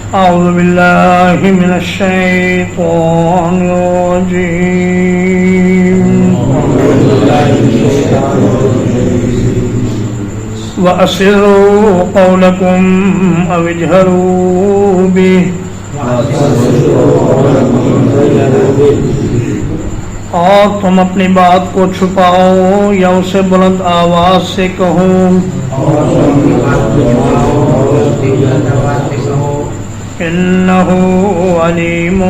أعوذ بالله من الشيطان الرجيم وأسروا قولكم أو اجهروا به اور تم اپنی بات کو چھپاؤ یا اسے بلند آواز سے کہو إنه عليم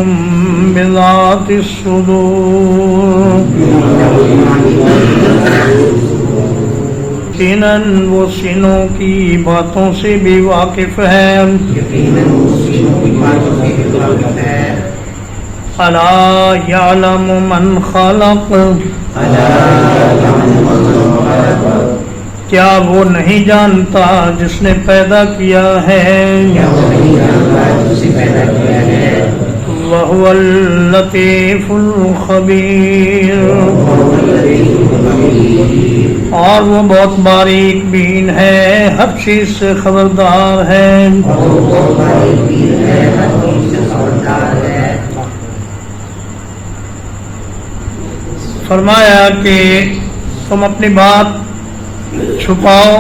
بذات الصدور یقیناً وہ سینوں کی باتوں سے بھی واقف ہے ألا يعلم من خلق کیا وہ نہیں جانتا جس نے پیدا کیا ہے وَهُوَ اللَّطِيفُ الْخَبِيرُ اور وہ بہت باریک بین ہے ہر چیز سے خبردار ہے فرمایا کہ تم اپنی بات چھپاؤ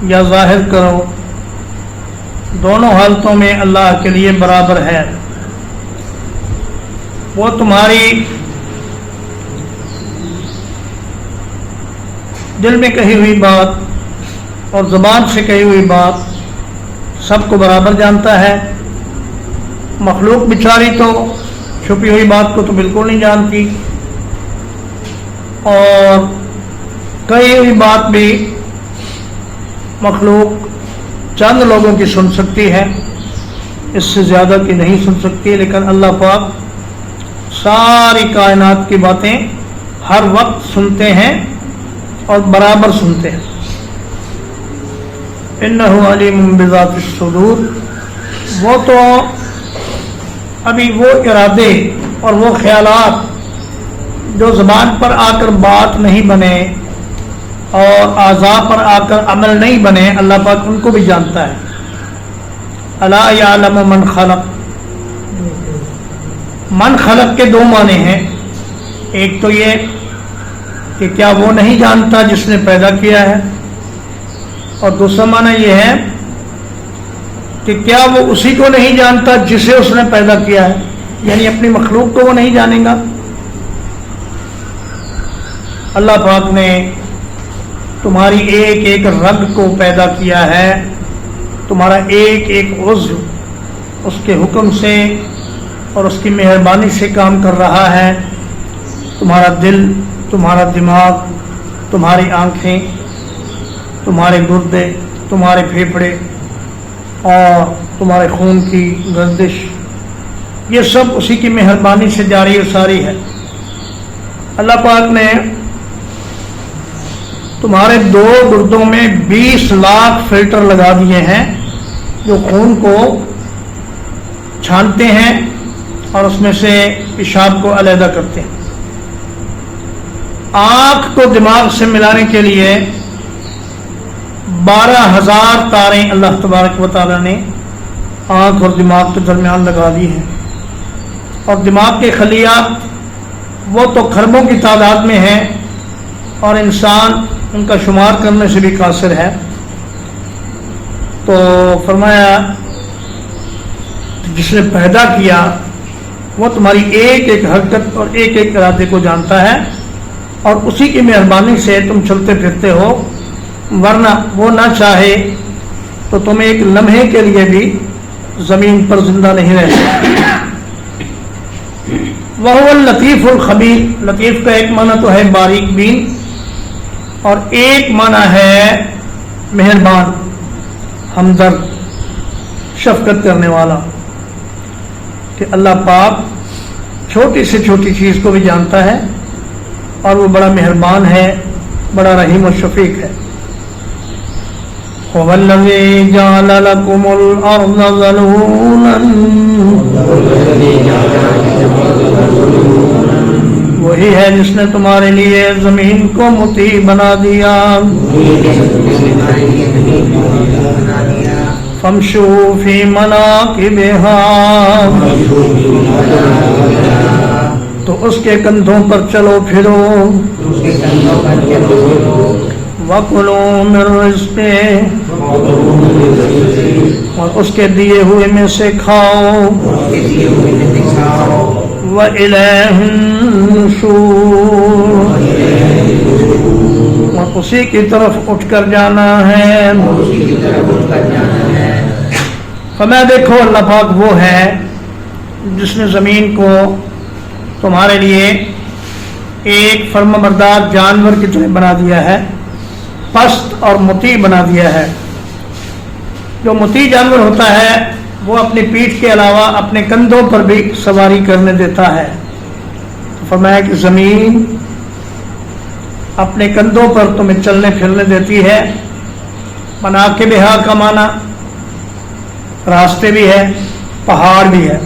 یا ظاہر کرو دونوں حالتوں میں اللہ کے لیے برابر ہے وہ تمہاری دل میں کہی ہوئی بات اور زبان سے کہی ہوئی بات سب کو برابر جانتا ہے مخلوق بیچاری تو چھپی ہوئی بات کو تو بالکل نہیں جانتی اور کہی ہوئی بات بھی مخلوق چند لوگوں کی سن سکتی ہے اس سے زیادہ کی نہیں سن سکتی لیکن اللہ پاک ساری کائنات کی باتیں ہر وقت سنتے ہیں اور برابر سنتے ہیں انہ علیم بذات الصدور وہ تو ابھی وہ ارادے اور وہ خیالات جو زبان پر آ کر بات نہیں بنے اور اعضاء پر آ کر عمل نہیں بنے اللہ پاک ان کو بھی جانتا ہے الا یعلم من خلق من خلق کے دو معنی ہیں ایک تو یہ کہ کیا وہ نہیں جانتا جس نے پیدا کیا ہے اور دوسرا معنی یہ ہے کہ کیا وہ اسی کو نہیں جانتا جسے اس نے پیدا کیا ہے یعنی اپنی مخلوق کو وہ نہیں جانے گا اللہ پاک نے تمہاری ایک ایک رگ کو پیدا کیا ہے تمہارا ایک ایک عضو اس کے حکم سے اور اس کی مہربانی سے کام کر رہا ہے تمہارا دل تمہارا دماغ تمہاری آنکھیں تمہارے گردے تمہارے پھیپھڑے اور تمہارے خون کی گردش یہ سب اسی کی مہربانی سے جاری و ساری ہے اللہ پاک نے تمہارے دو گردوں میں 20 لاکھ فلٹر لگا دیے ہیں جو خون کو چھانتے ہیں اور اس میں سے پیشاب کو علیحدہ کرتے ہیں آنکھ کو دماغ سے ملانے کے لیے 12,000 تاریں اللہ تبارک و تعالی نے آنکھ اور دماغ کے درمیان لگا دی ہیں اور دماغ کے خلیات وہ تو خربوں کی تعداد میں ہیں اور انسان ان کا شمار کرنے سے بھی قاصر ہے تو فرمایا جس نے پیدا کیا وہ تمہاری ایک ایک حرکت اور ایک ایک ارادے کو جانتا ہے اور اسی کی مہربانی سے تم چلتے پھرتے ہو ورنہ وہ نہ چاہے تو تم ایک لمحے کے لیے بھی زمین پر زندہ نہیں رہ سکتے وَهُوَ اللَّطِيفُ الْخَبِيرُ لطیف کا ایک معنی تو ہے باریک بین اور ایک معنی ہے مہربان ہمدرد شفقت کرنے والا کہ اللہ پاک چھوٹی سے چھوٹی چیز کو بھی جانتا ہے اور وہ بڑا مہربان ہے بڑا رحیم و شفیق ہے هُوَ الَّذِي جَعَلَ لَكُمُ الْأَرْضَ ذَلُولًا وہی ہے جس نے تمہارے لیے زمین کو مطیع بنا دیا فامشوا فی مناکبہا، تو اس کے کندھوں پر چلو پھرو، وَكُلُوا مِن رِزْقِهِ، اور اس کے دیے ہوئے میں سے کھاؤ، وَإِلَيْهِ النُّشُورُ، اور اسی کی طرف اٹھ کر جانا ہے۔ فرمایا دیکھو اللہ پاک وہ ہے جس نے زمین کو تمہارے لیے ایک فرمانبردار جانور کی طرح بنا دیا ہے، پست اور مطیع بنا دیا ہے۔ جو مطیع جانور ہوتا ہے وہ اپنی پیٹھ کے علاوہ اپنے کندھوں پر بھی سواری کرنے دیتا ہے۔ فرمایا کہ زمین اپنے کندھوں پر تمہیں چلنے پھرنے دیتی ہے۔ مناکبہا کا معنی راستے بھی ہے، پہاڑ بھی ہے،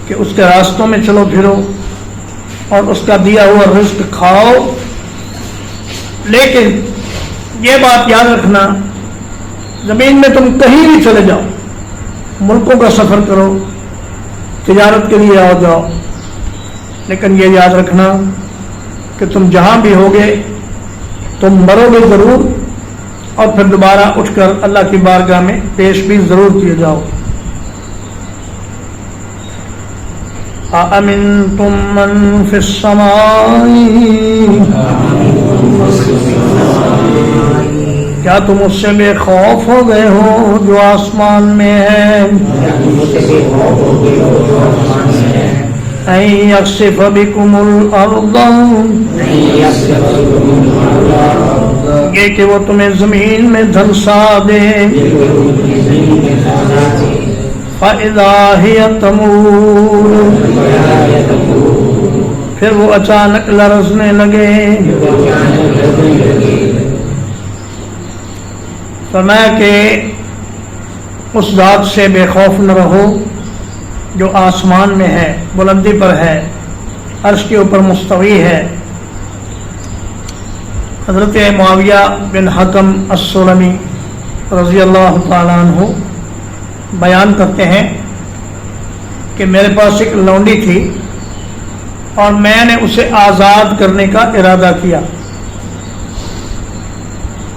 کہ اس کے راستوں میں چلو پھرو اور اس کا دیا ہوا رزق کھاؤ۔ لیکن یہ بات یاد رکھنا، زمین میں تم کہیں بھی چلے جاؤ، ملکوں کا سفر کرو، تجارت کے لیے آؤ جاؤ، لیکن یہ یاد رکھنا کہ تم جہاں بھی ہوگے تم مرو گے ضرور، اور پھر دوبارہ اٹھ کر اللہ کی بارگاہ میں پیش بھی ضرور کیے جاؤ۔ أَأَمِنْتُمْ مَنْ فِي السَّمَاءِ، کیا تم اس سے بے خوف ہو گئے ہو جو آسمان میں ہے؟ أَن يَخْسِفَ بِكُمُ الْأَرْضَ، یہ کہ وہ تمہیں زمین میں دھنسا دے۔ فَإِذَا هِيَ تَمُورُ، پھر وہ اچانک لرزنے لگے۔ فرمایا کہ اس ذات سے بے خوف نہ رہو جو آسمان میں ہے، بلندی پر ہے، عرش کے اوپر مستوی ہے۔ حضرت معاویہ بن حکم السلمی رضی اللہ تعالیٰ عنہ بیان کرتے ہیں کہ میرے پاس ایک لونڈی تھی اور میں نے اسے آزاد کرنے کا ارادہ کیا،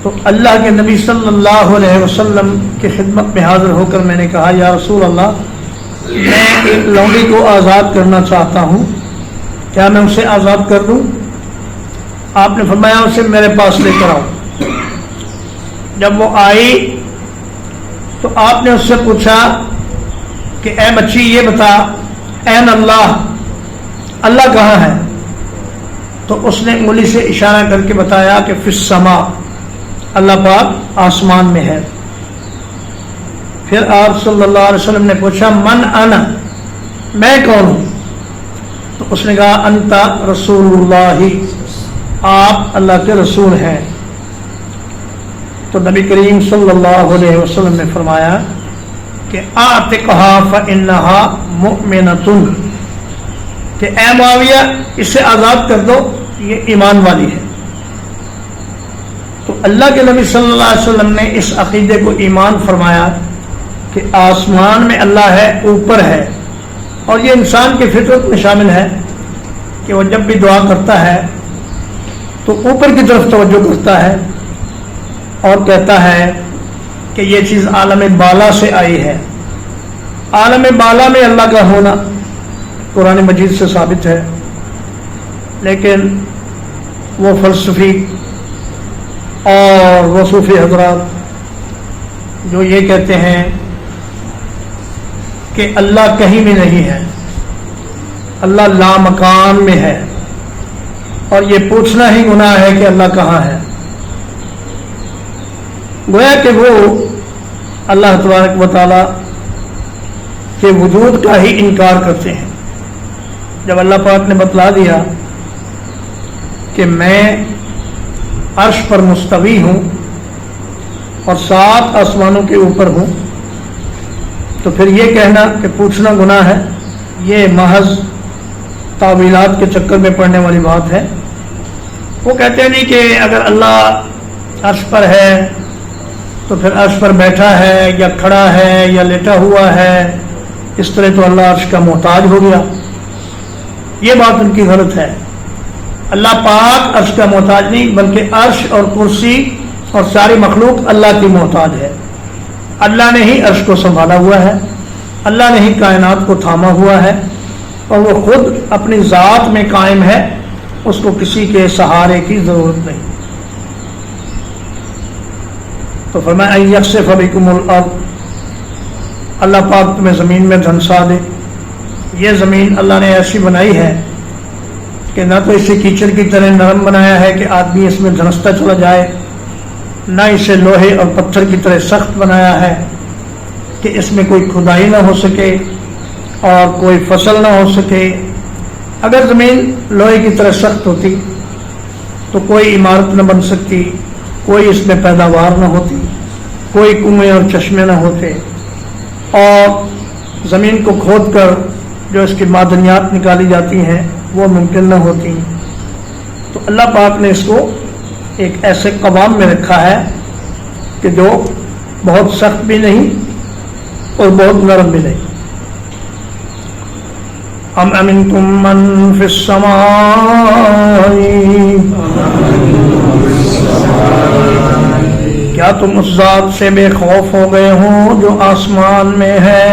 تو اللہ کے نبی صلی اللہ علیہ وسلم کی خدمت میں حاضر ہو کر میں نے کہا یا رسول اللہ، میں ایک لونڈی کو آزاد کرنا چاہتا ہوں، کیا میں اسے آزاد کر دوں؟ آپ نے فرمایا اسے میرے پاس لے کر آؤ۔ جب وہ آئی تو آپ نے اس سے پوچھا کہ اے بچی یہ بتا این اللہ، اللہ کہاں ہے؟ تو اس نے انگلی سے اشارہ کر کے بتایا کہ فی السماء، اللہ پاک آسمان میں ہے۔ پھر آپ صلی اللہ علیہ وسلم نے پوچھا من انا، میں کون ہوں؟ تو اس نے کہا انت رسول اللہ، آپ اللہ کے رسول ہیں۔ تو نبی کریم صلی اللہ علیہ وسلم نے فرمایا کہ اعتقھا فانھا مؤمنۃ، کہ اے معاویہ اسے آزاد کر دو، یہ ایمان والی ہے۔ تو اللہ کے نبی صلی اللہ علیہ وسلم نے اس عقیدے کو ایمان فرمایا کہ آسمان میں اللہ ہے، اوپر ہے، اور یہ انسان کی فطرت میں شامل ہے کہ وہ جب بھی دعا کرتا ہے تو اوپر کی طرف توجہ کرتا ہے اور کہتا ہے کہ یہ چیز عالم بالا سے آئی ہے۔ عالم بالا میں اللہ کا ہونا قرآن مجید سے ثابت ہے، لیکن وہ فلسفی اور وہ صوفی حضرات جو یہ کہتے ہیں کہ اللہ کہیں بھی نہیں ہے، اللہ لامکان میں ہے، اور یہ پوچھنا ہی گناہ ہے کہ اللہ کہاں ہے، گویا کہ وہ اللہ تبارک و تعالی کے وجود کا ہی انکار کرتے ہیں۔ جب اللہ پاک نے بتلا دیا کہ میں عرش پر مستوی ہوں اور 7 آسمانوں کے اوپر ہوں، تو پھر یہ کہنا کہ پوچھنا گناہ ہے، یہ محض تعویلات کے چکر میں پڑنے والی بات ہے۔ وہ کہتے ہیں نہیں کہ اگر اللہ عرش پر ہے تو پھر عرش پر بیٹھا ہے یا کھڑا ہے یا لیٹا ہوا ہے، اس طرح تو اللہ عرش کا محتاج ہو گیا. یہ بات ان کی غلط ہے. اللہ پاک عرش کا محتاج نہیں، بلکہ عرش اور کرسی اور ساری مخلوق اللہ کی محتاج ہے. اللہ نے ہی عرش کو سنبھالا ہوا ہے، اللہ نے ہی کائنات کو تھاما ہوا ہے، اور وہ خود اپنی ذات میں قائم ہے، اس کو کسی کے سہارے کی ضرورت نہیں. تو فرمایا ان یخسف بکم الارض، اللہ پاک تمہیں زمین میں دھنسا دے. یہ زمین اللہ نے ایسی بنائی ہے کہ نہ تو اسے کیچڑ کی طرح نرم بنایا ہے کہ آدمی اس میں دھنستا چلا جائے، نہ اسے لوہے اور پتھر کی طرح سخت بنایا ہے کہ اس میں کوئی کھدائی نہ ہو سکے اور کوئی فصل نہ ہو سکے. اگر زمین لوہے کی طرح سخت ہوتی تو کوئی عمارت نہ بن سکتی، کوئی اس میں پیداوار نہ ہوتی، کوئی کنویں اور چشمے نہ ہوتے، اور زمین کو کھود کر جو اس کی معدنیات نکالی جاتی ہیں وہ ممکن نہ ہوتی. تو اللہ پاک نے اس کو ایک ایسے قوام میں رکھا ہے کہ جو بہت سخت بھی نہیں اور بہت نرم بھی نہیں. ام امنتم من فی السماء، کیا تم اس ذات سے بے خوف ہو گئے ہو جو آسمان میں ہے؟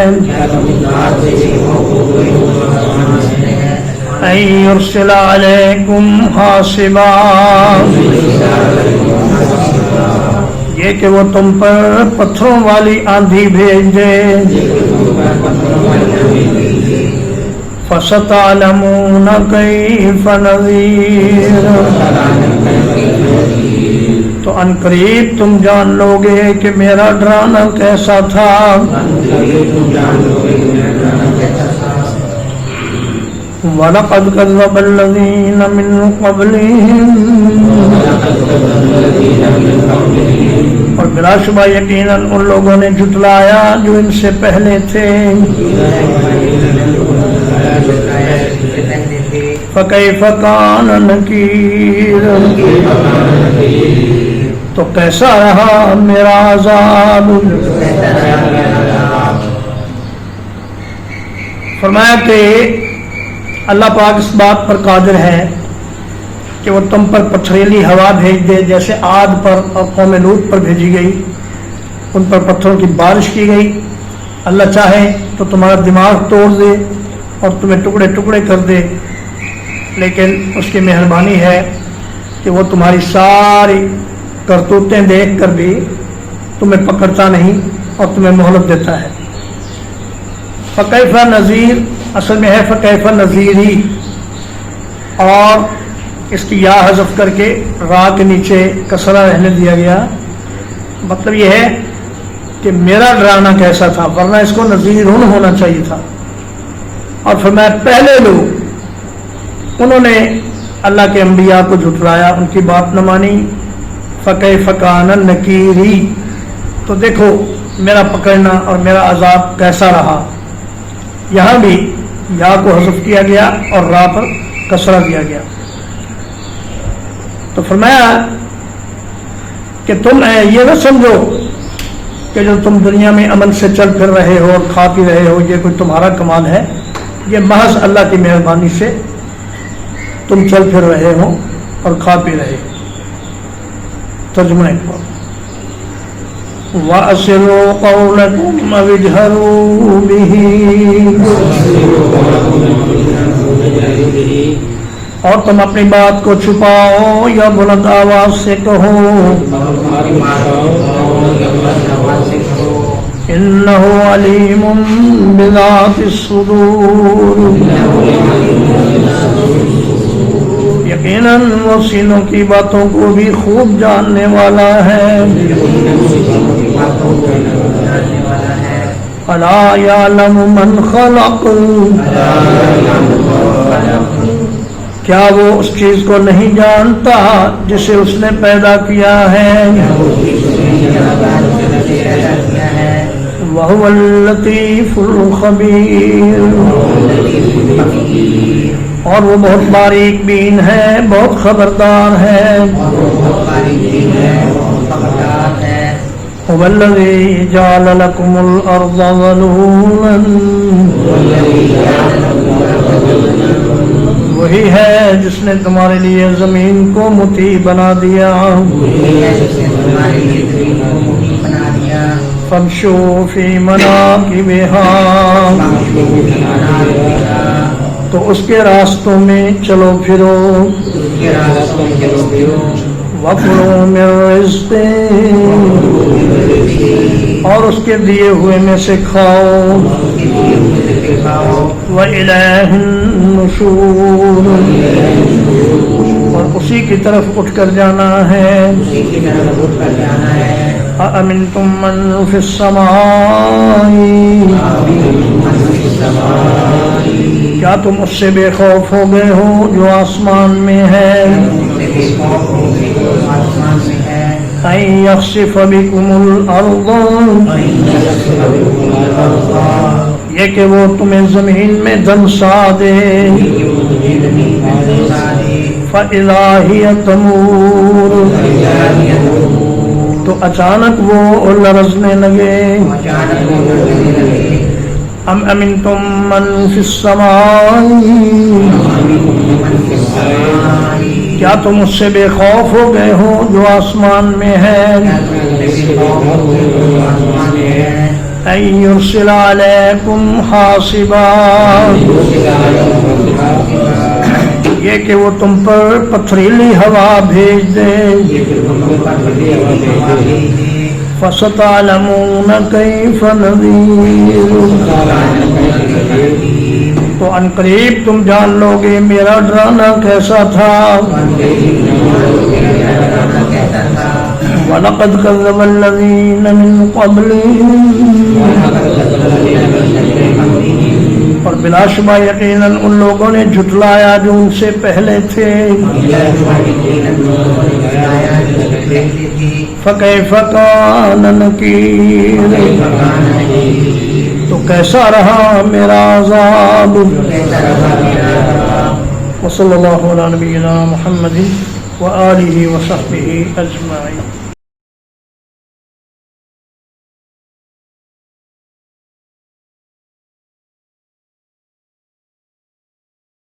ان یرسل علیکم حاصبا، یہ کہ وہ تم پر پتھروں والی آندھی بھیج دے. فستعلمون کیف نذیر، تو ان قریب تم جان لو گے کہ میرا ڈرانا کیسا تھا. وَلَقَدْ كَذَّبَ الَّذِينَ مِن قَبْلِهِمْ، اور بلا شبہ یقیناً ان لوگوں نے جھٹلایا جو ان سے پہلے تھے. فَكَيْفَ كَانَ نَكِيرٌ، تو کیسا رہا میرا عذاب. فرمایا کہ اللہ پاک اس بات پر قادر ہے کہ وہ تم پر پتھریلی ہوا بھیج دے، جیسے عاد پر اور قوم لوط پر بھیجی گئی، ان پر پتھروں کی بارش کی گئی. اللہ چاہے تو تمہارا دماغ توڑ دے اور تمہیں ٹکڑے ٹکڑے کر دے، لیکن اس کی مہربانی ہے کہ وہ تمہاری ساری کرتوتیں دیکھ کر بھی تمہیں پکڑتا نہیں اور تمہیں مہلت دیتا ہے. فکیف نذیر اصل میں ہے فکیف نذیری، اور اس کی یا حذف کر کے را کے نیچے کسرہ رہنے دیا گیا. مطلب یہ ہے کہ میرا ڈرانا کیسا تھا، ورنہ اس کو نذیر ہونا چاہیے تھا. اور فرمایا پہلے لوگ انہوں نے اللہ کے انبیاء کو جھٹلایا، ان کی بات نہ مانی. فکیف کان نکیری، تو دیکھو میرا پکڑنا اور میرا عذاب کیسا رہا. یہاں بھی یا کو حذف کیا گیا اور را پر کسرہ دیا گیا. تو فرمایا کہ تم یہ نہ سمجھو کہ جو تم دنیا میں امن سے چل پھر رہے ہو اور کھا پی رہے ہو یہ کوئی تمہارا کمال ہے. یہ محض اللہ کی مہربانی سے تم چل پھر رہے ہو اور کھا پی رہے ہو. ترجمہ کو وَأَسِرُّوا قَوْلَكُمْ أَوِ اجْهَرُوا بِهِ، اور تم اپنی بات کو چھپاؤ یا بلند آواز سے کہو. إِنَّهُ عَلِيمٌ بِذَاتِ الصُّدُورِ، یقیناً وہ سینوں کی باتوں کو بھی خوب جاننے والا ہے. أَلَا يَعْلَمُ مَنْ خَلَقَ، کیا وہ اس چیز کو نہیں جانتا جسے اس نے پیدا کیا ہے. وَهُوَ اللَّطِيفُ الْخَبِيرُ، اور وہ بہت باریک بین ہے، بہت خبردار ہے. هو الذي جعل لكم الأرض ذلولا وہی ہے جس نے تمہارے لیے زمین کو مطیع بنا دیا فامشوا فی مناکبہا تو اس کے راستوں میں چلو پھرو وَكُلُوا مِن رِزْقِهِ اور اس کے دیے ہوئے میں سے کھاؤ وَإِلَيْهِ النُّشُورُ اور اسی کی طرف اٹھ کر جانا ہے أَأَمِنْتُم مَّن فِي السَّمَاءِ کیا تم اس سے بے خوف ہو گئے ہو جو آسمان میں ہے أَن يَخْسِفَ بِكُمُ الْأَرْضَ یہ کہ وہ تمہیں زمین میں دنسا دے فَإِذَا هِيَ تَمُورُ تو اچانک وہ لرزنے لگے ام امنتم من فی السماء کیا تم اس سے بے خوف ہو گئے ہو جو آسمان میں ہے ان یرسل علیکم حاصبا یہ کہ وہ تم پر پتھریلی ہوا بھیج دے فَسَتَعْلَمُونَ كَيْفَ نَذِيرٌ تو ان قریب تم جان لو گے میرا ڈرانا کیسا تھا وَلَقَدْ كَذَّبَ الَّذِينَ مِن قَبْلِهِمْ اور بلا شبہ یقیناً ان لوگوں نے جھٹلایا جو ان سے پہلے تھے فَكَيْفَ كَانَ نَكِيرٌ تو کیسا رہا میرا عذاب وصلی اللہ علی نبینا محمد وآلہ وصحبہ اجمعین.